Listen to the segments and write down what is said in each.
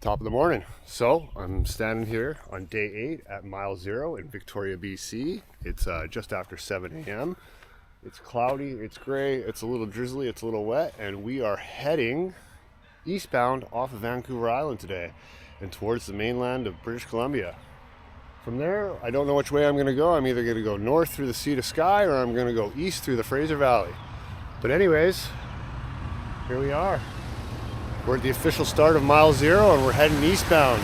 Top of the morning. So I'm standing here on day 8 at mile 0 in Victoria, BC. It's just after 7 a.m. It's cloudy, it's gray, it's a little drizzly, it's a little wet, and we are heading eastbound off of Vancouver Island today and towards the mainland of British Columbia. From there, I don't know which way I'm going to go. I'm either going to go north through the Sea to Sky or I'm going to go east through the Fraser Valley. But anyways, here we are. We're at the official start of mile 0 and we're heading eastbound.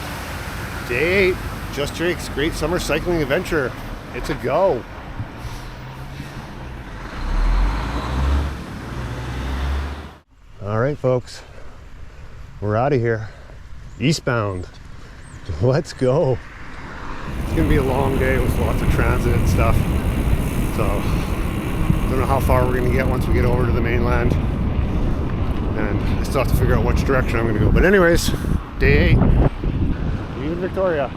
Day 8, Just Jake's great summer cycling adventure. It's a go. All right, folks, we're out of here. Eastbound. Let's go. It's gonna be a long day with lots of transit and stuff. So, don't know how far we're gonna get once we get over to the mainland. And I still have to figure out which direction I'm going to go. But anyways, day 8, leaving Victoria.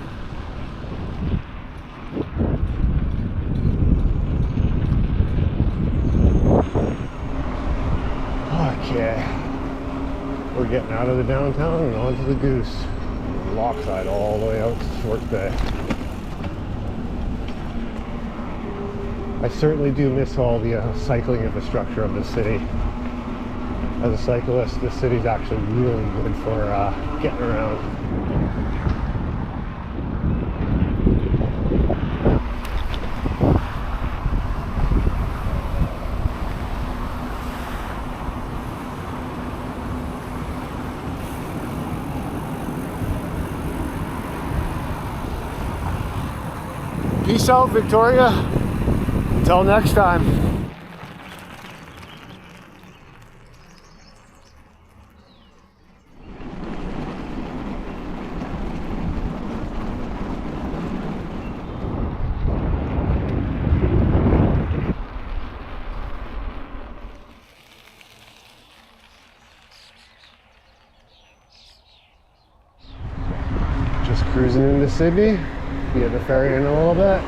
Okay, we're getting out of the downtown and onto the Goose. Lockside all the way out to Short Bay. I certainly do miss all the cycling infrastructure of the city. As a cyclist, this city's actually really good for getting around. Peace out, Victoria. Until next time. Just cruising into Sydney. Get the ferry in a little bit.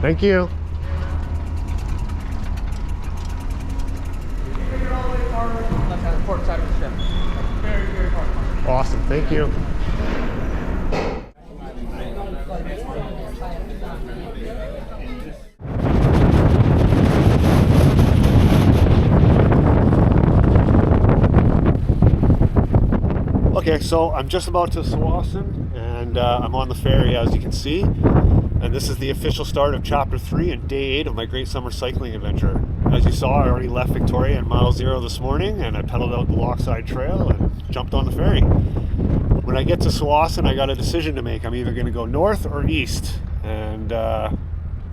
Thank you. Awesome, thank you. Okay, so I'm just about to Tsawwassen and I'm on the ferry, as you can see, and this is the official start of chapter 3 and day 8 of my great summer cycling adventure. As you saw, I already left Victoria at mile 0 this morning and I pedaled out the Lockside Trail and jumped on the ferry. When I get to Tsawwassen, I got a decision to make. I'm either going to go north or east, and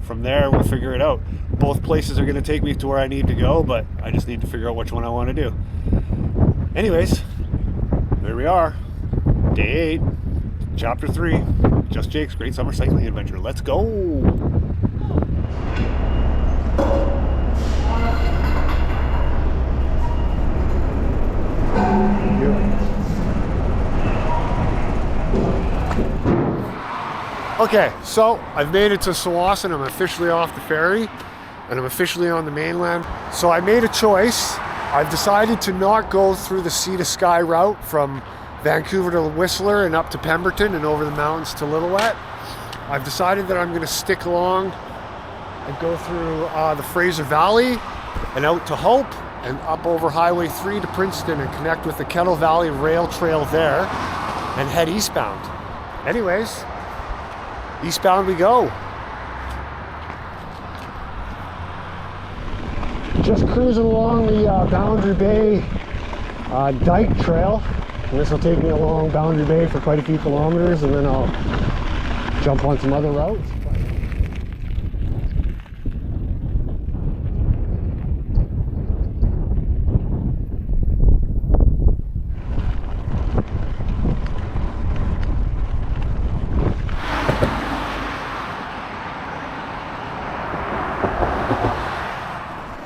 from there we'll figure it out. Both places are going to take me to where I need to go, but I just need to figure out which one I want to do. Anyways, there we are, day 8, chapter 3, Just Jake's great summer cycling adventure. Let's go! Okay, so I've made it to Tsawwassen. I'm officially off the ferry and I'm officially on the mainland. So I made a choice. I've decided to not go through the Sea to Sky route from Vancouver to Whistler and up to Pemberton and over the mountains to Lillooet. I've decided that I'm going to stick along and go through the Fraser Valley and out to Hope and up over Highway 3 to Princeton and connect with the Kettle Valley Rail Trail there and head eastbound. Anyways, eastbound we go. Just cruising along the Boundary Bay Dike Trail. And this will take me along Boundary Bay for quite a few kilometers and then I'll jump on some other routes.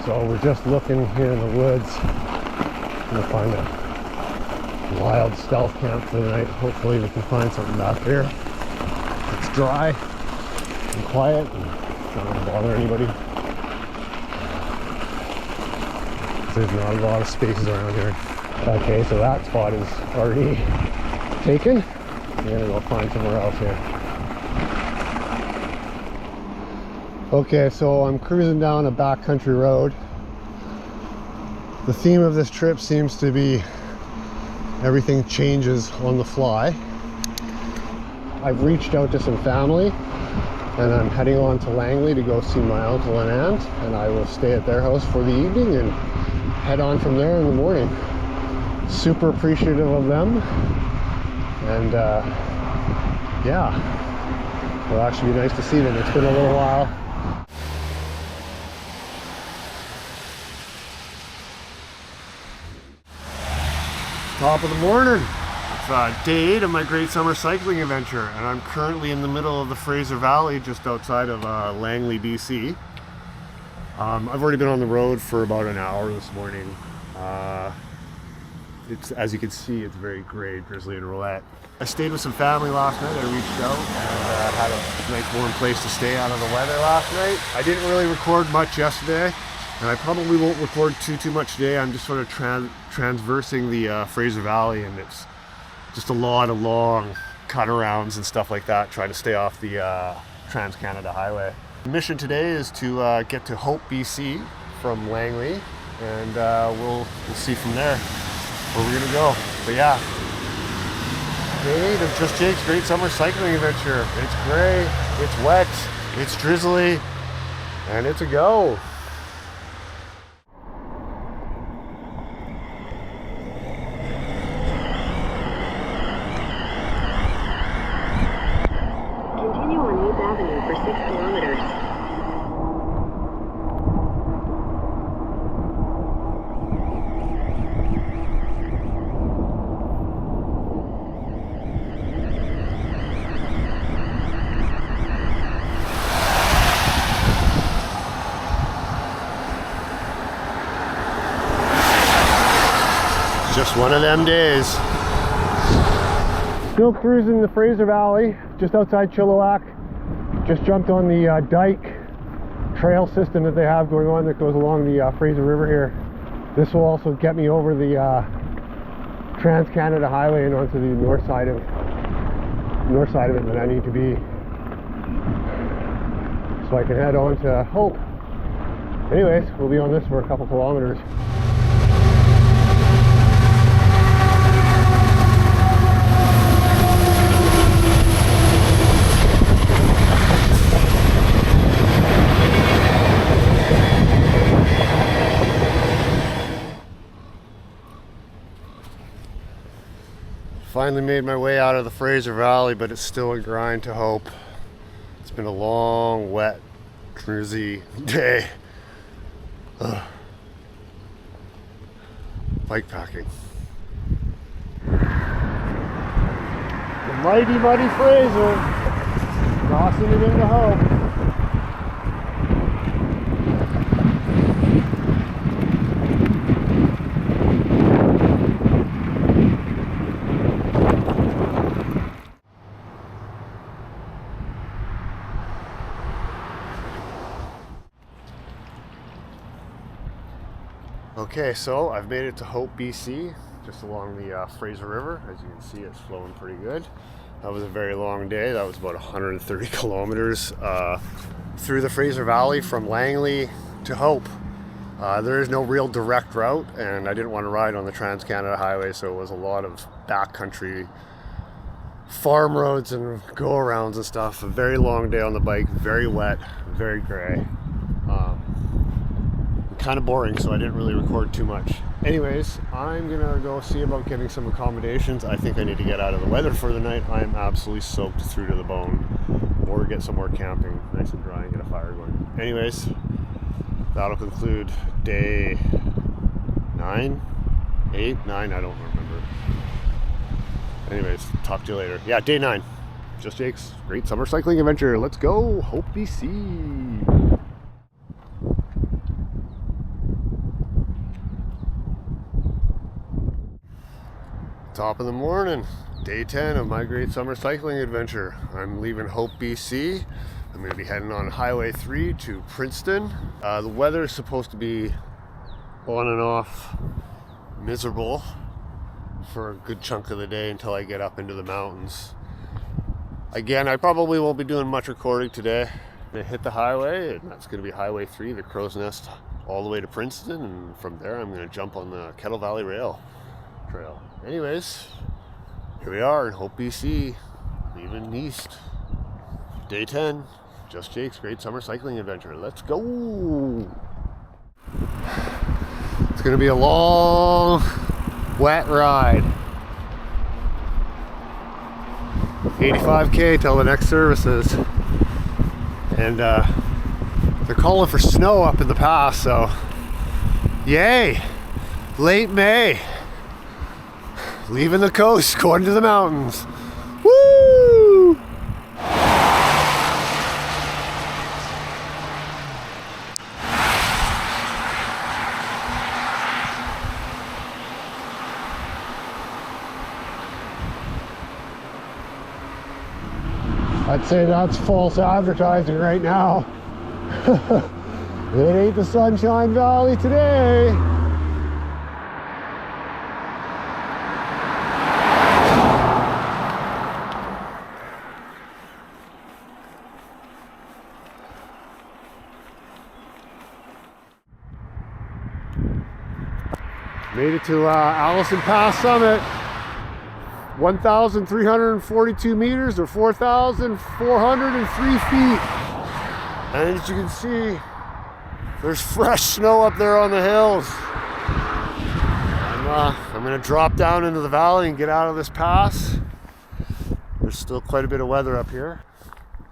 So we're just looking here in the woods. I'm gonna find a wild stealth camp for the night. Hopefully we can find something back here. It's dry and quiet and not gonna bother anybody. There's not a lot of spaces around here. Okay, so that spot is already taken. I'm gonna go find somewhere else here. Okay, so I'm cruising down a backcountry road. The theme of this trip seems to be everything changes on the fly. I've reached out to some family and I'm heading on to Langley to go see my uncle and aunt, and I will stay at their house for the evening and head on from there in the morning. Super appreciative of them, and yeah, it'll actually be nice to see them. It's been a little while. Top of the morning. It's day 8 of my great summer cycling adventure, and I'm currently in the middle of the Fraser Valley just outside of Langley, BC. I've already been on the road for about an hour this morning. It's, as you can see, it's very gray, drizzly, and wet. I stayed with some family last night. I reached out and had a nice warm place to stay out of the weather last night. I didn't really record much yesterday, and I probably won't record too much today. I'm just sort of transversing the Fraser Valley, and it's just a lot of long cut-arounds and stuff like that, trying to stay off the Trans-Canada Highway. The mission today is to get to Hope, BC from Langley, and we'll see from there where we're gonna go. But yeah, day 8 of Just Jake's great summer cycling adventure. It's gray, it's wet, it's drizzly, and it's a go. Continue on 8th Avenue for 6 kilometers. Just one of them days. Still cruising the Fraser Valley, just outside Chilliwack. Just jumped on the dike trail system that they have going on that goes along the Fraser River here. This will also get me over the Trans-Canada Highway and onto the north side of it that I need to be, so I can head on to Hope. Anyways, we'll be on this for a couple kilometers. Finally made my way out of the Fraser Valley, but it's still a grind to Hope. It's been a long, wet, drizzly day. Ugh. Bikepacking. The mighty, muddy Fraser, crossing it into Hope. Okay, so I've made it to Hope, BC, just along the Fraser River. As you can see, it's flowing pretty good. That was a very long day. That was about 130 kilometers through the Fraser Valley from Langley to Hope. There is no real direct route, and I didn't want to ride on the Trans-Canada Highway, so it was a lot of backcountry farm roads and go-arounds and stuff. A very long day on the bike, very wet, very gray. Kind of boring, so I didn't really record too much. Anyways, I'm gonna go see about getting some accommodations. I think I need to get out of the weather for the night. I am absolutely soaked through to the bone, or get somewhere camping nice and dry and get a fire going. Anyways, that'll conclude day 9, 8, 9, I don't remember. Anyways, talk to you later. Yeah, day 9. Just Jake's great summer cycling adventure. Let's go, Hope, BC. Top of the morning, day 10 of my great summer cycling adventure. I'm leaving Hope, BC. I'm going to be heading on Highway 3 to Princeton. The weather is supposed to be on and off miserable for a good chunk of the day until I get up into the mountains. Again, I probably won't be doing much recording today. I'm gonna hit the highway, and that's gonna be Highway 3, the Crow's Nest, all the way to Princeton, and from there I'm gonna jump on the Kettle Valley Rail Trail. Anyways, here we are in Hope, BC, leaving east. Day 10, Just Jake's Great Summer Cycling Adventure. Let's go! It's gonna be a long, wet ride. 85K till the next services. And they're calling for snow up in the pass, so yay! Late May. Leaving the coast, going to the mountains. Woo! I'd say that's false advertising right now. It ain't the Sunshine Valley today. Made it to Allison Pass Summit. 1,342 meters or 4,403 feet. And as you can see, there's fresh snow up there on the hills. I'm gonna drop down into the valley and get out of this pass. There's still quite a bit of weather up here.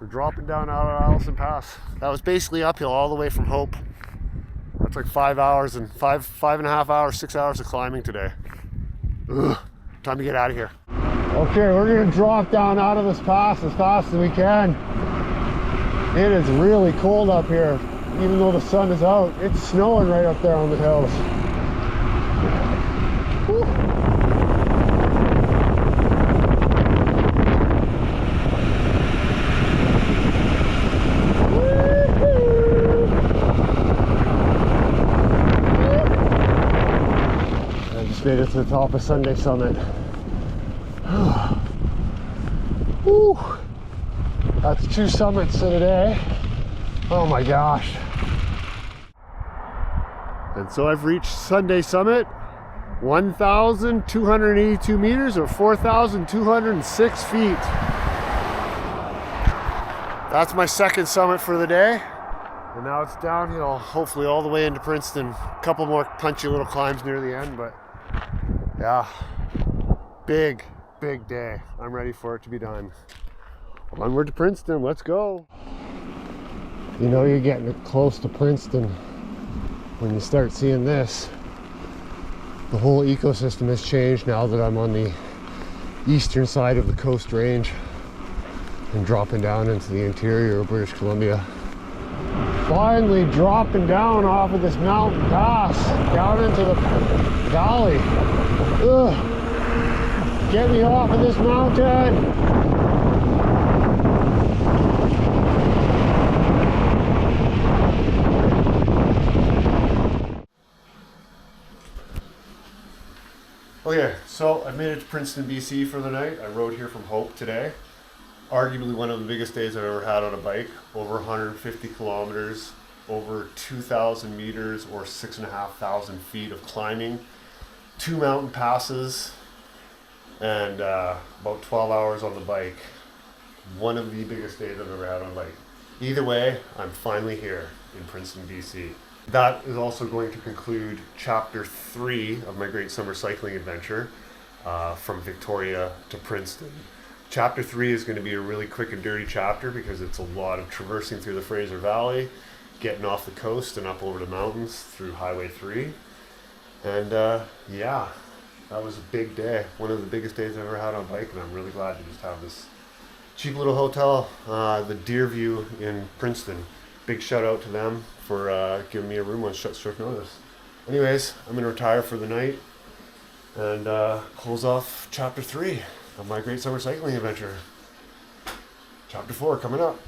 We're dropping down out of Allison Pass. That was basically uphill all the way from Hope. That's like 5 hours and five and a half hours, 6 hours of climbing today. Ugh, time to get out of here. Okay, we're gonna drop down out of this pass as fast as we can. It is really cold up here, even though the sun is out. It's snowing right up there on the hills. Whew. I just made it to the top of Sunday Summit. Whew. That's 2 summits in a day. Oh my gosh. And so I've reached Sunday Summit, 1,282 meters or 4,206 feet. That's my second summit for the day. And now it's downhill, hopefully all the way into Princeton. A couple more punchy little climbs near the end, but yeah, big day. I'm ready for it to be done. Onward to Princeton, let's go. You know you're getting close to Princeton when you start seeing this. The whole ecosystem has changed now that I'm on the eastern side of the Coast Range and dropping down into the interior of British Columbia. Finally dropping down off of this mountain pass, down into the valley. Ugh. Get me off of this mountain! Okay, so I made it to Princeton BC for the night. I rode here from Hope today. Arguably one of the biggest days I've ever had on a bike. Over 150 kilometers, over 2,000 meters or 6,500 feet of climbing, 2 mountain passes, and about 12 hours on the bike. One of the biggest days I've ever had on a bike. Either way, I'm finally here in Princeton, BC. That is also going to conclude chapter 3 of my great summer cycling adventure from Victoria to Princeton. Chapter 3 is going to be a really quick and dirty chapter because it's a lot of traversing through the Fraser Valley, getting off the coast and up over the mountains through Highway 3. And yeah, that was a big day. One of the biggest days I've ever had on a bike, and I'm really glad to just have this cheap little hotel, the Deerview in Princeton. Big shout out to them for giving me a room on short notice. Anyways, I'm going to retire for the night and close off chapter 3 of my great summer cycling adventure. Chapter 4 coming up.